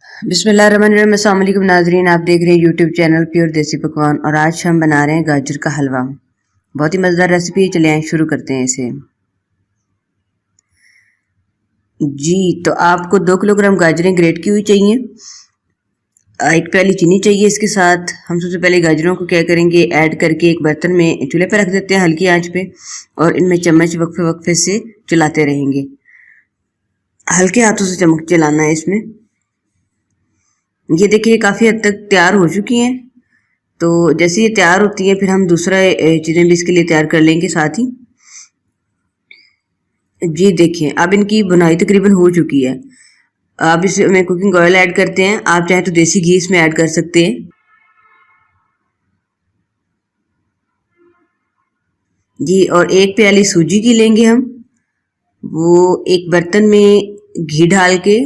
बिस्मिल्लाहिर्रहमानिर्रहीम। अस्सलाम वालेकुम नाज़रीन, आप देख रहे हैं यूट्यूब चैनल प्योर देसी पकवान और आज हम बना रहे हैं गाजर का हलवा। बहुत ही मज़ेदार रेसिपी है। चलिए शुरू करते हैं इसे। जी तो आपको 2 किलोग्राम गाजरें ग्रेट की हुई चाहिए, 1 प्याली चीनी चाहिए। इसके साथ हम सबसे पहले गाजरों को क्या करेंगे, ऐड करके एक बर्तन में चूल्हे पर रख देते हैं हल्की आंच पे, और इनमें चम्मच वक्फे वक्फे से चलाते रहेंगे। हल्के हाथों से चम्मच चलाना है इसमें। ये देखिए काफ़ी हद तक तैयार हो चुकी हैं। तो जैसे ये तैयार होती है फिर हम दूसरा चीज़ें भी इसके लिए तैयार कर लेंगे साथ ही। जी देखिए अब इनकी बुनाई तकरीबन हो चुकी है। अब इसमें कुकिंग ऑयल ऐड करते हैं। आप चाहे तो देसी घी इसमें ऐड कर सकते हैं। जी और 1 प्याली सूजी की लेंगे हम। वो एक बर्तन में घी डाल के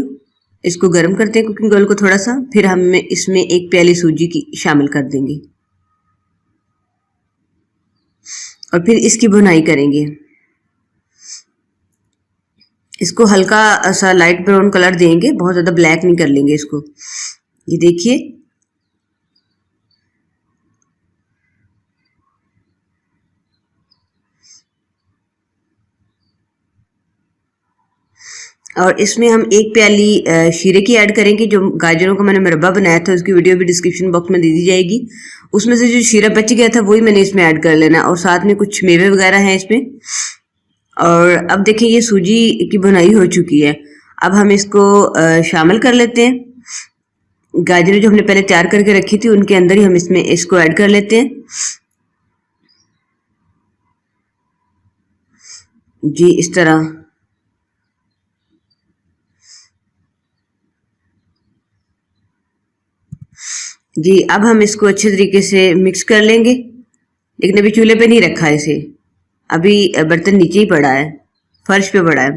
इसको गर्म करते हैं कुकिंग ऑयल को थोड़ा सा, फिर हम इसमें 1 प्याली सूजी की शामिल कर देंगे और फिर इसकी भुनाई करेंगे। इसको हल्का सा लाइट ब्राउन कलर देंगे, बहुत ज़्यादा ब्लैक नहीं कर लेंगे इसको। ये देखिए और इसमें हम 1 प्याली शीरे की ऐड करेंगे। जो गाजरों का मैंने मुरब्बा बनाया था उसकी वीडियो भी डिस्क्रिप्शन बॉक्स में दे दी जाएगी। उसमें से जो शीरा बच गया था वही मैंने इसमें ऐड कर लेना, और साथ में कुछ मेवे वगैरह हैं इसमें। और अब देखिए ये सूजी की बुनाई हो चुकी है। अब हम इसको शामिल कर लेते हैं। गाजरें जो हमने पहले तैयार करके रखी थी उनके अंदर ही हम इसमें इसको ऐड कर लेते हैं। जी इस तरह। जी अब हम इसको अच्छे तरीके से मिक्स कर लेंगे, लेकिन अभी चूल्हे पे नहीं रखा है इसे, अभी बर्तन नीचे ही पड़ा है, फर्श पे पड़ा है।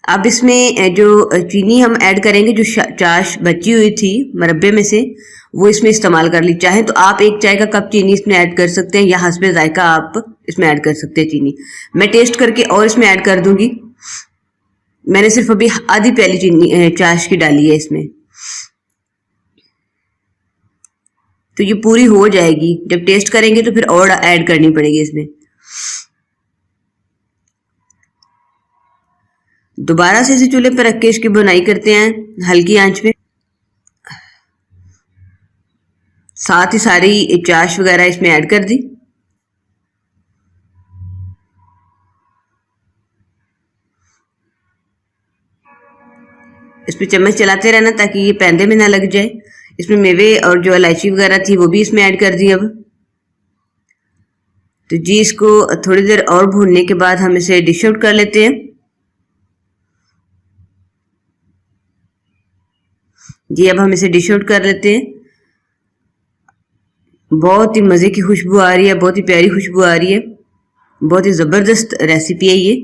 अब इसमें जो चीनी हम ऐड करेंगे, जो चाश बची हुई थी मुरब्बे में से वो इसमें इस्तेमाल कर ली। चाहे तो आप 1 चाय का कप चीनी इसमें ऐड कर सकते हैं, या हस्बे जायका आप इसमें ऐड कर सकते हैं चीनी। मैं टेस्ट करके और इसमें ऐड कर दूंगी। मैंने सिर्फ अभी आधी प्याली चीनी चाश की डाली है इसमें, तो ये पूरी हो जाएगी। जब टेस्ट करेंगे तो फिर और ऐड करनी पड़ेगी इसमें। दोबारा से इसे चूल्हे पर रख के इसकी बुनाई करते हैं हल्की आंच पे। साथ ही सारी चाश वगैरह इसमें ऐड कर दी। इस पे चम्मच चलाते रहना ताकि ये पैंदे में ना लग जाए। इसमें मेवे और जो इलायची वगैरह थी वो भी इसमें ऐड कर दी। अब तो जी इसको थोड़ी देर और भूनने के बाद हम इसे डिश आउट कर लेते हैं। जी अब हम इसे डिश आउट कर लेते हैं। बहुत ही मज़े की खुशबू आ रही है, बहुत ही प्यारी खुशबू आ रही है। बहुत ही ज़बरदस्त रेसिपी है ये।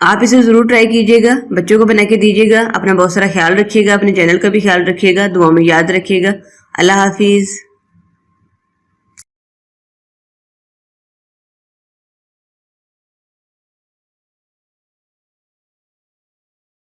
आप इसे ज़रूर ट्राई कीजिएगा, बच्चों को बना के दीजिएगा। अपना बहुत सारा ख्याल रखिएगा, अपने चैनल का भी ख्याल रखिएगा, दुआ में याद रखिएगा। अल्लाह हाफिज़।